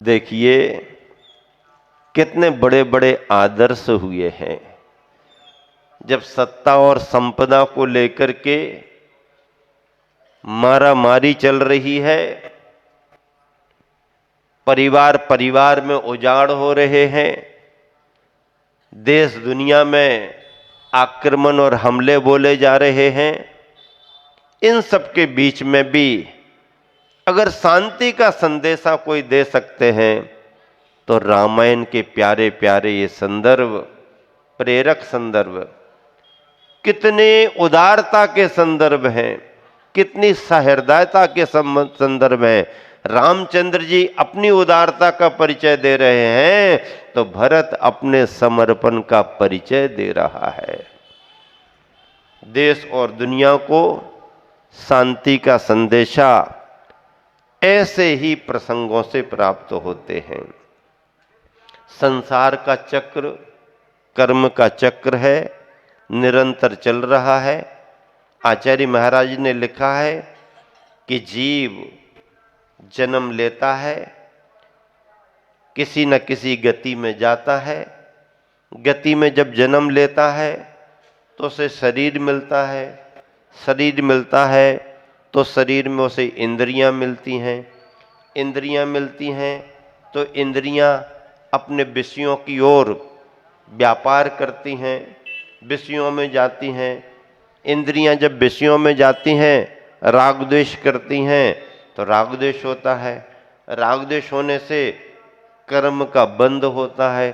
देखिए कितने बड़े बड़े आदर्श हुए हैं। जब सत्ता और संपदा को लेकर के मारामारी चल रही है, परिवार परिवार में उजाड़ हो रहे हैं, देश दुनिया में आक्रमण और हमले बोले जा रहे हैं, इन सब के बीच में भी अगर शांति का संदेशा कोई दे सकते हैं तो रामायण के प्यारे प्यारे ये संदर्भ, प्रेरक संदर्भ, कितने उदारता के संदर्भ हैं, कितनी सहृदयता के संदर्भ हैं। रामचंद्र जी अपनी उदारता का परिचय दे रहे हैं तो भरत अपने समर्पण का परिचय दे रहा है। देश और दुनिया को शांति का संदेशा ऐसे ही प्रसंगों से प्राप्त होते हैं। संसार का चक्र कर्म का चक्र है, निरंतर चल रहा है। आचार्य महाराज ने लिखा है कि जीव जन्म लेता है, किसी न किसी गति में जाता है, गति में जब जन्म लेता है तो उसे शरीर मिलता है, शरीर मिलता है तो शरीर में उसे इंद्रियां मिलती हैं, इंद्रियां मिलती हैं तो इंद्रियां अपने विषयों की ओर व्यापार करती हैं, विषयों में जाती हैं। इंद्रियां जब विषयों में जाती हैं, राग द्वेष करती हैं तो राग द्वेष होता है। राग द्वेष होने से कर्म का बंध होता है,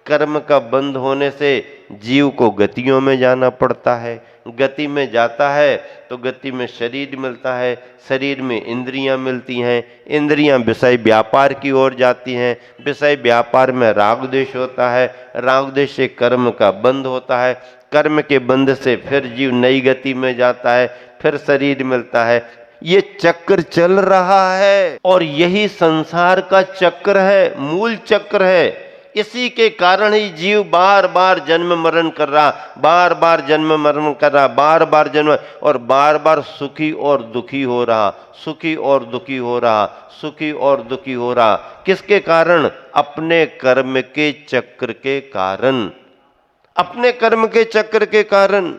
कर्म का बंध होने से जीव को गतियों में जाना पड़ता है, गति में जाता है तो गति में शरीर मिलता है, शरीर में इंद्रियां मिलती हैं, इंद्रियां विषय व्यापार की ओर जाती हैं, विषय व्यापार में राग द्वेष होता है, राग द्वेष से कर्म का बंध होता है, कर्म के बंध से फिर जीव नई गति में जाता है, फिर शरीर मिलता है। ये चक्र चल रहा है और यही संसार का चक्र है, मूल चक्र है। इसी के कारण ही जीव बार बार जन्म मरण कर रहा, बार बार जन्म मरण कर रहा, बार बार जन्म और बार बार सुखी और दुखी हो रहा, सुखी और दुखी हो रहा, सुखी और दुखी हो रहा। किसके कारण? अपने कर्म के चक्र के कारण, अपने कर्म के चक्र के कारण।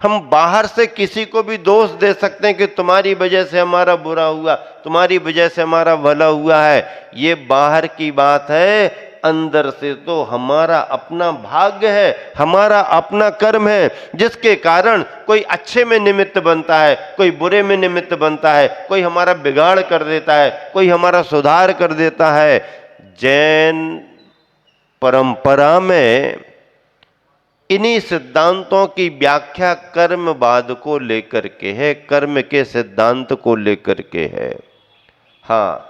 हम बाहर से किसी को भी दोष दे सकते हैं कि तुम्हारी वजह से हमारा बुरा हुआ, तुम्हारी वजह से हमारा भला हुआ है। ये बाहर की बात है, अंदर से तो हमारा अपना भाग्य है, हमारा अपना कर्म है, जिसके कारण कोई अच्छे में निमित्त बनता है, कोई बुरे में निमित्त बनता है, कोई हमारा बिगाड़ कर देता है, कोई हमारा सुधार कर देता है। जैन परंपरा में इन्हीं सिद्धांतों की व्याख्या कर्मवाद को लेकर के है, कर्म के सिद्धांत को लेकर के है। हाँ,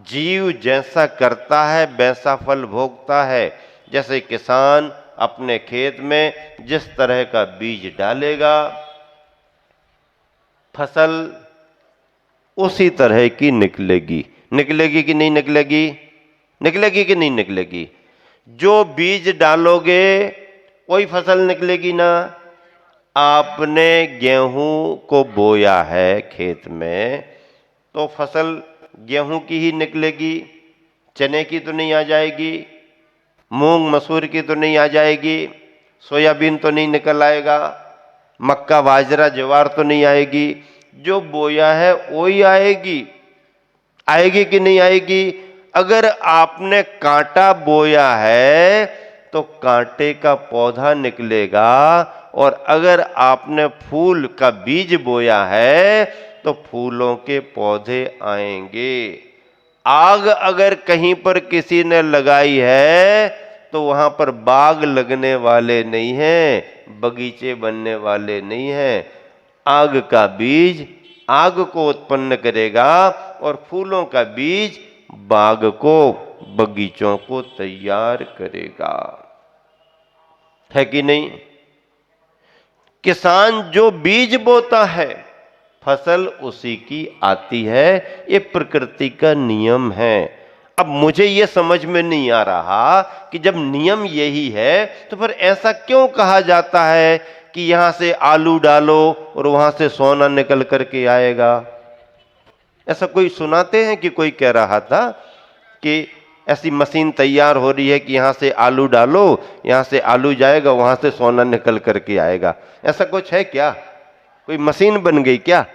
जीव जैसा करता है वैसा फल भोगता है। जैसे किसान अपने खेत में जिस तरह का बीज डालेगा, फसल उसी तरह की निकलेगी। निकलेगी कि नहीं निकलेगी? निकलेगी कि नहीं निकलेगी? जो बीज डालोगे कोई फसल निकलेगी ना। आपने गेहूं को बोया है खेत में तो फसल गेहूं की ही निकलेगी, चने की तो नहीं आ जाएगी, मूंग मसूर की तो नहीं आ जाएगी, सोयाबीन तो नहीं निकल आएगा, मक्का बाजरा ज्वार तो नहीं आएगी। जो बोया है वही आएगी। आएगी कि नहीं आएगी? अगर आपने कांटा बोया है तो कांटे का पौधा निकलेगा, और अगर आपने फूल का बीज बोया है तो फूलों के पौधे आएंगे। आग अगर कहीं पर किसी ने लगाई है तो वहां पर बाग लगने वाले नहीं हैं, बगीचे बनने वाले नहीं हैं। आग का बीज आग को उत्पन्न करेगा और फूलों का बीज बाग को, बगीचों को तैयार करेगा। है कि नहीं? किसान जो बीज बोता है फसल उसी की आती है। ये प्रकृति का नियम है। अब मुझे ये समझ में नहीं आ रहा कि जब नियम यही है तो फिर ऐसा क्यों कहा जाता है कि यहां से आलू डालो और वहां से सोना निकल करके आएगा। ऐसा कोई सुनाते हैं कि कोई कह रहा था कि ऐसी मशीन तैयार हो रही है कि यहाँ से आलू डालो, यहाँ से आलू जाएगा, वहाँ से सोना निकल करके आएगा। ऐसा कुछ है क्या? कोई मशीन बन गई क्या?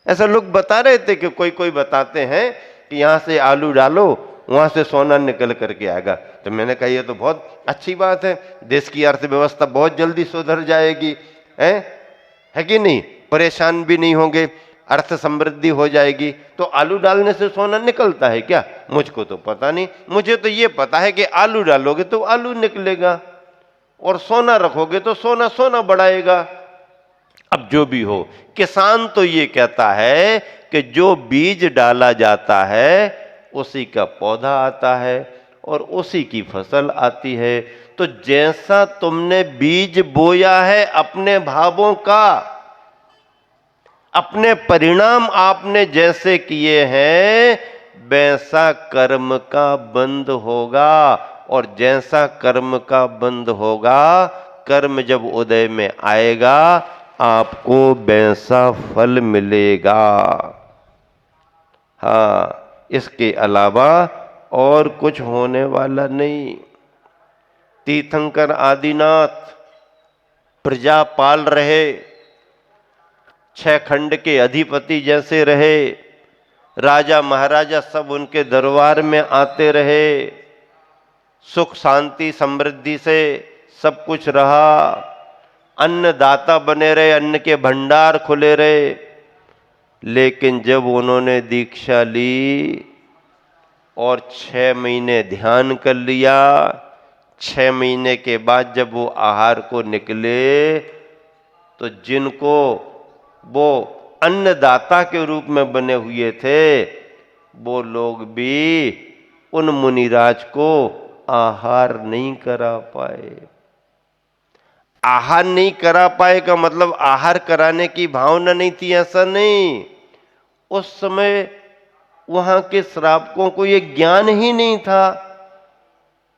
ऐसा लोग बता रहे थे कि कोई कोई बताते हैं कि यहाँ से आलू डालो, वहाँ से सोना निकल करके आएगा। तो मैंने कहा ये तो बहुत अच्छी बात है, देश की अर्थव्यवस्था बहुत जल्दी सुधर जाएगी, है कि नहीं? परेशान भी नहीं होंगे, अर्थ समृद्धि हो जाएगी। तो आलू डालने से सोना निकलता है क्या? मुझको तो पता नहीं, मुझे तो ये पता है कि आलू डालोगे तो आलू निकलेगा और सोना रखोगे तो सोना सोना बढ़ाएगा। अब जो भी हो, किसान तो ये कहता है कि जो बीज डाला जाता है उसी का पौधा आता है और उसी की फसल आती है। तो जैसा तुमने बीज बोया है अपने भावों का, अपने परिणाम आपने जैसे किए हैं, वैसा कर्म का बंध होगा। और जैसा कर्म का बंध होगा, कर्म जब उदय में आएगा, आपको वैसा फल मिलेगा। हाँ, इसके अलावा और कुछ होने वाला नहीं। तीर्थंकर आदिनाथ प्रजा पाल रहे, 6 खंड के अधिपति जैसे रहे, राजा महाराजा सब उनके दरबार में आते रहे, सुख शांति समृद्धि से सब कुछ रहा, अन्नदाता बने रहे, अन्न के भंडार खुले रहे। लेकिन जब उन्होंने दीक्षा ली और 6 महीने ध्यान कर लिया, 6 महीने के बाद जब वो आहार को निकले, तो जिनको वो अन्नदाता के रूप में बने हुए थे, वो लोग भी उन मुनिराज को आहार नहीं करा पाए। आहार नहीं करा पाए का मतलब आहार कराने की भावना नहीं थी, ऐसा नहीं। उस समय वहां के श्रावकों को यह ज्ञान ही नहीं था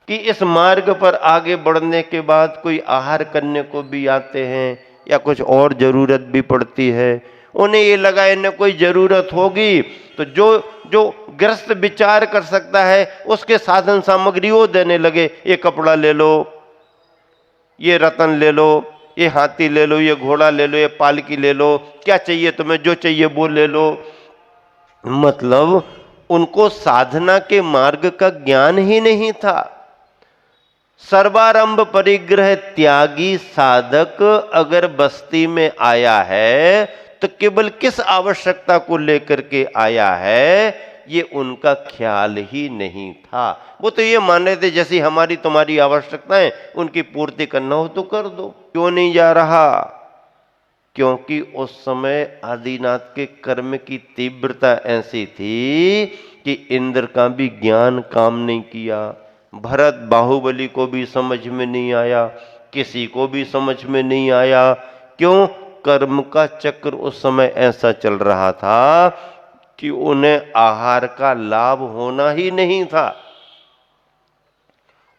कि इस मार्ग पर आगे बढ़ने के बाद कोई आहार करने को भी आते हैं या कुछ और जरूरत भी पड़ती है। उन्हें ये लगा इन्हें कोई जरूरत होगी तो जो जो गृहस्थ विचार कर सकता है उसके साधन सामग्री वो देने लगे। ये कपड़ा ले लो, ये रतन ले लो, ये हाथी ले लो, ये घोड़ा ले लो, ये पालकी ले लो, क्या चाहिए तुम्हें, जो चाहिए वो ले लो। मतलब उनको साधना के मार्ग का ज्ञान ही नहीं था। सर्वारंभ परिग्रह त्यागी साधक अगर बस्ती में आया है तो केवल किस आवश्यकता को लेकर के आया है, ये उनका ख्याल ही नहीं था। वो तो ये मान रहे थे जैसी हमारी तुम्हारी आवश्यकताएं उनकी पूर्ति करना हो तो कर दो। क्यों नहीं जा रहा? क्योंकि उस समय आदिनाथ के कर्म की तीव्रता ऐसी थी कि इंद्र का भी ज्ञान काम नहीं किया, भरत बाहुबली को भी समझ में नहीं आया, किसी को भी समझ में नहीं आया। क्यों? कर्म का चक्र उस समय ऐसा चल रहा था कि उन्हें आहार का लाभ होना ही नहीं था।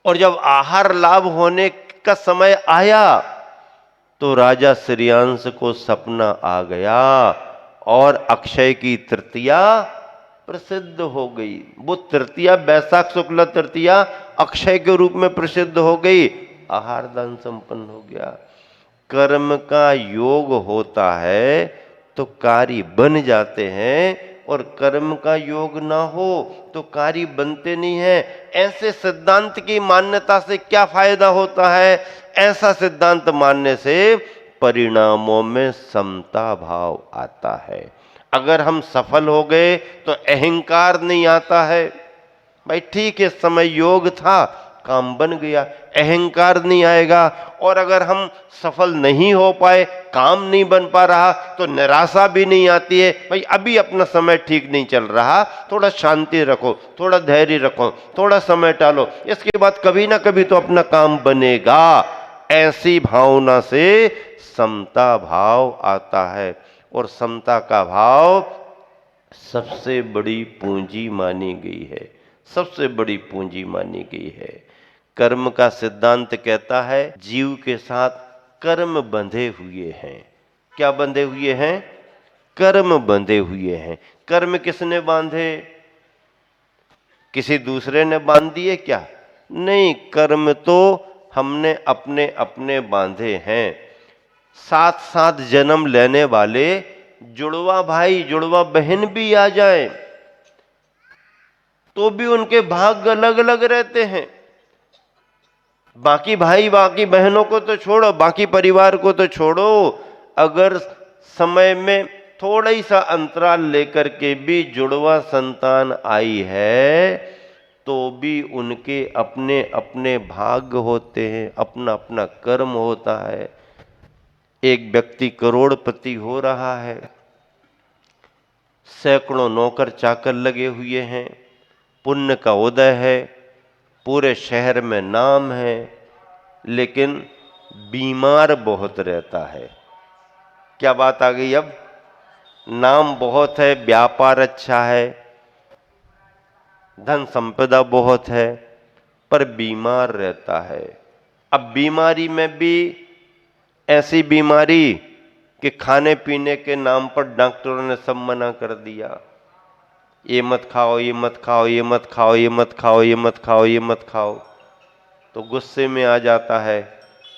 और जब आहार लाभ होने का समय आया तो राजा श्रेयांश को सपना आ गया और अक्षय की तृतीया प्रसिद्ध हो गई। वो तृतीया वैशाख शुक्ल तृतीया अक्षय के रूप में प्रसिद्ध हो गई। आहार दान संपन्न हो गया। कर्म का योग होता है तो कार्य बन जाते हैं, और कर्म का योग ना हो तो कार्य बनते नहीं है। ऐसे सिद्धांत की मान्यता से क्या फायदा होता है? ऐसा सिद्धांत मानने से परिणामों में समता भाव आता है। अगर हम सफल हो गए तो अहंकार नहीं आता है। भाई ठीक है, समय योग था, काम बन गया, अहंकार नहीं आएगा। और अगर हम सफल नहीं हो पाए, काम नहीं बन पा रहा, तो निराशा भी नहीं आती है। भाई अभी अपना समय ठीक नहीं चल रहा, थोड़ा शांति रखो, थोड़ा धैर्य रखो, थोड़ा समय टालो, इसके बाद कभी ना कभी तो अपना काम बनेगा। ऐसी भावना से समता भाव आता है। और समता का भाव सबसे बड़ी पूंजी मानी गई है, सबसे बड़ी पूंजी मानी गई है। कर्म का सिद्धांत कहता है जीव के साथ कर्म बंधे हुए हैं। क्या बंधे हुए हैं? कर्म बंधे हुए हैं। कर्म किसने बांधे? किसी दूसरे ने बांध दिए क्या? नहीं, कर्म तो हमने अपने अपने बांधे हैं। साथ साथ जन्म लेने वाले जुड़वा भाई जुड़वा बहन भी आ जाए तो भी उनके भाग्य अलग अलग रहते हैं। बाकी भाई बाकी बहनों को तो छोड़ो, बाकी परिवार को तो छोड़ो, अगर समय में थोड़ा ही सा अंतराल लेकर के भी जुड़वा संतान आई है तो भी उनके अपने अपने भाग्य होते हैं, अपना अपना कर्म होता है। एक व्यक्ति करोड़पति हो रहा है, सैकड़ों नौकर चाकर लगे हुए हैं, पुण्य का उदय है, पूरे शहर में नाम है, लेकिन बीमार बहुत रहता है। क्या बात आ गई? अब नाम बहुत है, व्यापार अच्छा है, धन संपदा बहुत है, पर बीमार रहता है। अब बीमारी में भी ऐसी बीमारी कि खाने पीने के नाम पर डॉक्टरों ने सब मना कर दिया, ये मत खाओ, ये मत खाओ, ये मत खाओ, ये मत खाओ, ये मत खाओ, ये मत खाओ, तो गुस्से में आ जाता है,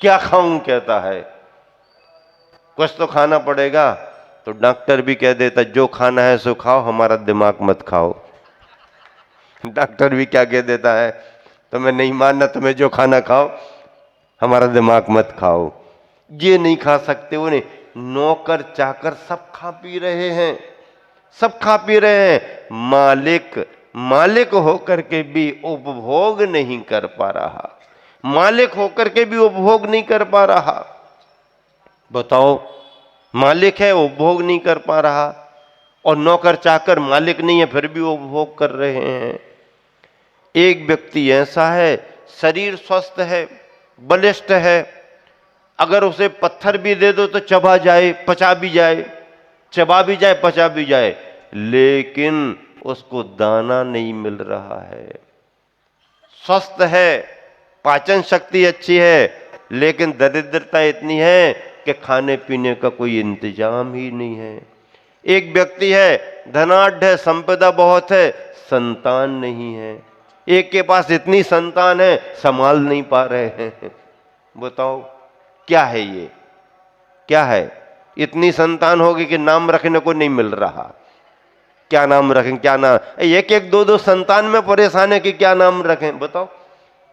क्या खाऊं कहता है, कुछ तो खाना पड़ेगा। तो डॉक्टर भी कह देता जो खाना है सो खाओ, हमारा दिमाग मत खाओ। डॉक्टर भी क्या कह देता है, तुम्हें नहीं मानना, तुम्हें जो खाना खाओ, हमारा दिमाग मत खाओ। ये नहीं खा सकते, वो नहीं, नौकर चाकर सब खा पी रहे हैं, सब खा पी रहे हैं, मालिक होकर के भी उपभोग नहीं कर पा रहा, मालिक होकर के भी उपभोग नहीं कर पा रहा। बताओ, मालिक है उपभोग नहीं कर पा रहा, और नौकर चाकर मालिक नहीं है फिर भी उपभोग कर रहे हैं। एक व्यक्ति ऐसा है, शरीर स्वस्थ है, बलिष्ठ है, अगर उसे पत्थर भी दे दो तो चबा जाए, पचा भी जाए, चबा भी जाए, पचा भी जाए, लेकिन उसको दाना नहीं मिल रहा है। स्वस्थ है, पाचन शक्ति अच्छी है, लेकिन दरिद्रता इतनी है कि खाने पीने का कोई इंतजाम ही नहीं है। एक व्यक्ति है, धनाढ्य है, संपदा बहुत है, संतान नहीं है। एक के पास इतनी संतान है, संभाल नहीं पा रहे हैं। बताओ क्या है ये, क्या है? इतनी संतान होगी कि नाम रखने को नहीं मिल रहा, क्या नाम रखें, क्या नाम? एक एक दो दो संतान में परेशान है कि क्या नाम रखें। बताओ,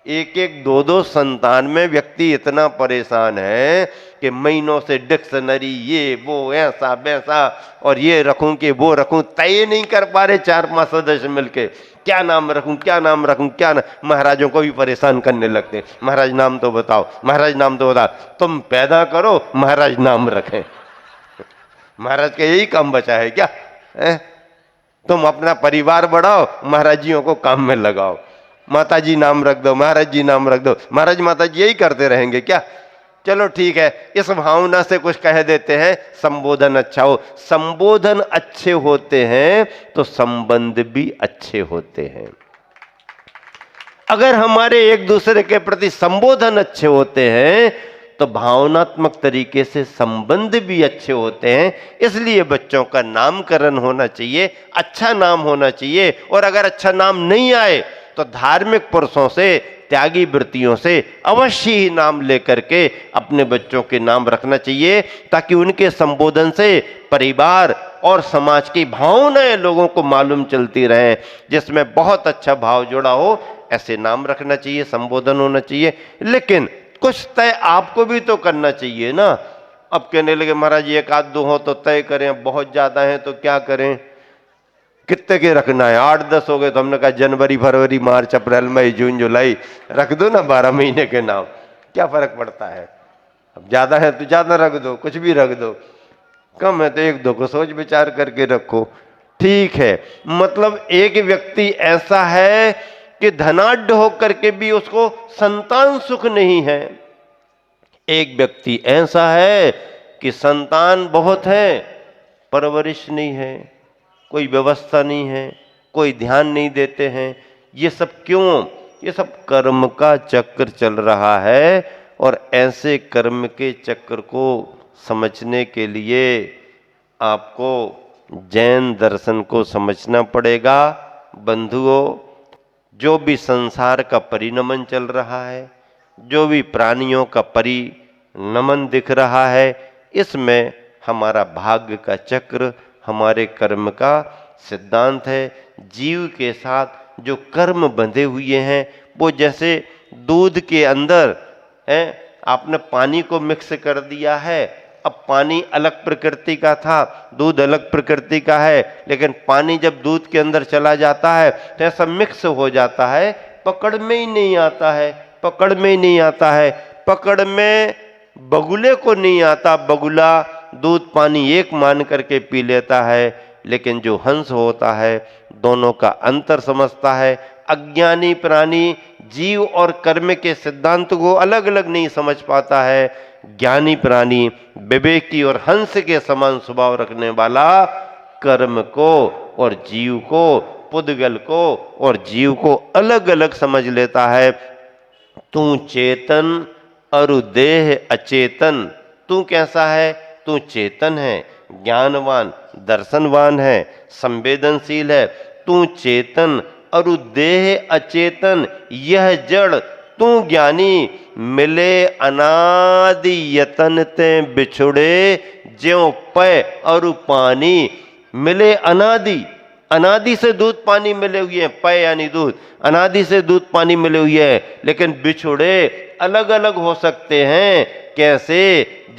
एक एक दो दो संतान में व्यक्ति इतना परेशान है कि महीनों से डिक्शनरी, ये वो, ऐसा वैसा, और ये रखूं कि वो रखूं, तय नहीं कर पा रहे 4-5 सदस्य मिलके, क्या नाम रखूं, क्या नाम रखूं, क्या नाम। महाराजों को भी परेशान करने लगते, महाराज नाम तो बताओ, महाराज नाम तो बताओ। तुम पैदा करो, महाराज नाम रखें। महाराज का यही काम बचा है क्या? तुम अपना परिवार बढ़ाओ, महाराज जियों को काम में लगाओ। माता जी नाम रख दो, महाराज जी नाम रख दो, महाराज माता जी यही करते रहेंगे क्या? चलो ठीक है, इस भावना से कुछ कह देते हैं, संबोधन अच्छा हो। संबोधन अच्छे होते हैं तो संबंध भी अच्छे होते हैं। अगर हमारे एक दूसरे के प्रति संबोधन अच्छे होते हैं तो भावनात्मक तरीके से संबंध भी अच्छे होते हैं। इसलिए बच्चों का नामकरण होना चाहिए, अच्छा नाम होना चाहिए। और अगर अच्छा नाम नहीं आए तो धार्मिक पुरुषों से, त्यागी वृत्तियों से अवश्य ही नाम लेकर के अपने बच्चों के नाम रखना चाहिए, ताकि उनके संबोधन से परिवार और समाज की भावनाएं लोगों को मालूम चलती रहें। जिसमें बहुत अच्छा भाव जुड़ा हो, ऐसे नाम रखना चाहिए, संबोधन होना चाहिए। लेकिन कुछ तय आपको भी तो करना चाहिए ना। अब कहने लगे महाराज एक आध दो हो तो तय करें, बहुत ज्यादा है तो क्या करें, कितने के रखना है? 8-10 हो गए तो हमने कहा जनवरी, फरवरी, मार्च, अप्रैल, मई, जून, जुलाई रख दो ना, 12 महीने के नाम, क्या फर्क पड़ता है? अब ज्यादा है तो ज्यादा रख दो, कुछ भी रख दो, कम है तो 1-2 को सोच विचार करके रखो, ठीक है। मतलब एक व्यक्ति ऐसा है कि धनाढ्य होकर के भी उसको संतान सुख नहीं है। एक व्यक्ति ऐसा है कि संतान बहुत है, परवरिश नहीं है, कोई व्यवस्था नहीं है, कोई ध्यान नहीं देते हैं। ये सब क्यों? ये सब कर्म का चक्र चल रहा है। और ऐसे कर्म के चक्र को समझने के लिए आपको जैन दर्शन को समझना पड़ेगा। बंधुओं, जो भी संसार का परिणमन चल रहा है, जो भी प्राणियों का परिणमन दिख रहा है, इसमें हमारा भाग्य का चक्र, हमारे कर्म का सिद्धांत है। जीव के साथ जो कर्म बंधे हुए हैं वो जैसे दूध के अंदर है, आपने पानी को मिक्स कर दिया है। अब पानी अलग प्रकृति का था, दूध अलग प्रकृति का है, लेकिन पानी जब दूध के अंदर चला जाता है तो ऐसा मिक्स हो जाता है, पकड़ में ही नहीं आता है, पकड़ में ही नहीं आता है। पकड़ में बगुले को नहीं आता, बगुला दूध पानी एक मान करके पी लेता है, लेकिन जो हंस होता है दोनों का अंतर समझता है। अज्ञानी प्राणी जीव और कर्म के सिद्धांत को अलग अलग नहीं समझ पाता है। ज्ञानी प्राणी विवेकी और हंस के समान स्वभाव रखने वाला कर्म को और जीव को, पुद्गल को और जीव को अलग अलग समझ लेता है। तू चेतन अरु देह अचेतन। तू कैसा है? तू चेतन है, ज्ञानवान, दर्शनवान है, संवेदनशील है। तू चेतन अरु देह अचेतन, यह जड़। तू ज्ञानी मिले अनादि यतन ते बिछुड़े, ज्यों पय अरु पानी मिले अनादि। अनादि से दूध पानी मिले हुए हैं, पय यानी दूध, अनादि से दूध पानी मिले हुए हैं, लेकिन बिछुड़े अलग अलग हो सकते हैं। कैसे?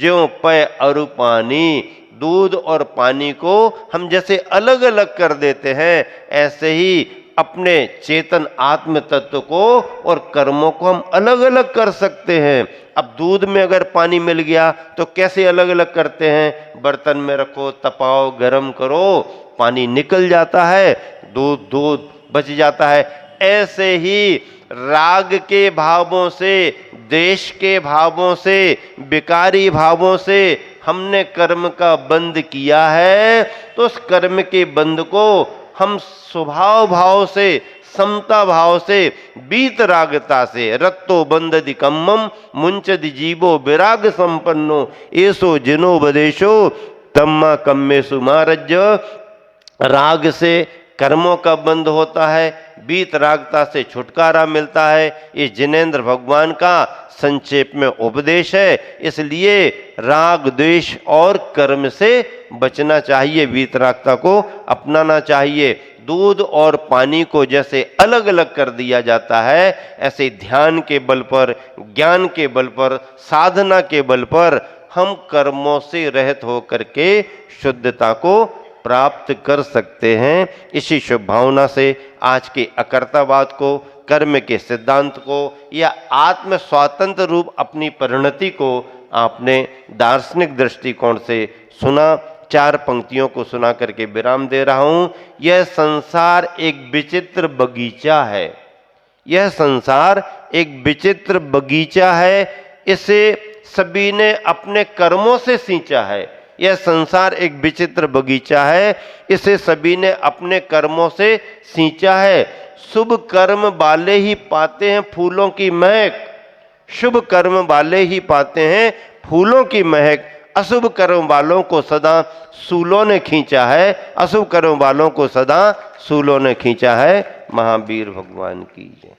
ज्यों पय अरु पानी, दूध और पानी को हम जैसे अलग अलग कर देते हैं, ऐसे ही अपने चेतन आत्म तत्व को और कर्मों को हम अलग अलग कर सकते हैं। अब दूध में अगर पानी मिल गया तो कैसे अलग अलग करते हैं? बर्तन में रखो, तपाओ, गर्म करो, पानी निकल जाता है, दूध दूध बच जाता है। ऐसे ही राग के भावों से, देश के भावों से, विकारी भावों से हमने कर्म का बंध किया है, तो उस कर्म के बंध को हम स्वभाव भाव से, समता भाव से, बीत रागता से, रत्तो बंधदि कम्मम मुंचदि जीवो विराग संपन्नो, ऐसो जिनो बदेशो तम्मा कम्मेसु मारज्य। राग से कर्मों का बंध होता है, बीत रागता से छुटकारा मिलता है। ये जिनेंद्र भगवान का संक्षेप में उपदेश है। इसलिए राग, द्वेष और कर्म से बचना चाहिए, बीत रागता को अपनाना चाहिए। दूध और पानी को जैसे अलग अलग कर दिया जाता है, ऐसे ध्यान के बल पर, ज्ञान के बल पर, साधना के बल पर हम कर्मों से रहित होकर के शुद्धता को प्राप्त कर सकते हैं। इसी शुभ भावना से आज के अकर्तावाद को, कर्म के सिद्धांत को या आत्म स्वातंत्र रूप अपनी परिणति को आपने दार्शनिक दृष्टिकोण से सुना। 4 पंक्तियों को सुना करके विराम दे रहा हूं। यह संसार एक विचित्र बगीचा है। यह संसार एक विचित्र बगीचा है, इसे सभी ने अपने कर्मों से सींचा है। यह संसार एक विचित्र बगीचा है, इसे सभी ने अपने कर्मों से सींचा है। शुभ कर्म वाले ही पाते हैं फूलों की महक, शुभ कर्म वाले ही पाते हैं फूलों की महक। अशुभ कर्म वालों को सदा सूलों ने खींचा है, अशुभ कर्म वालों को सदा सूलों ने खींचा है। महावीर भगवान की जय।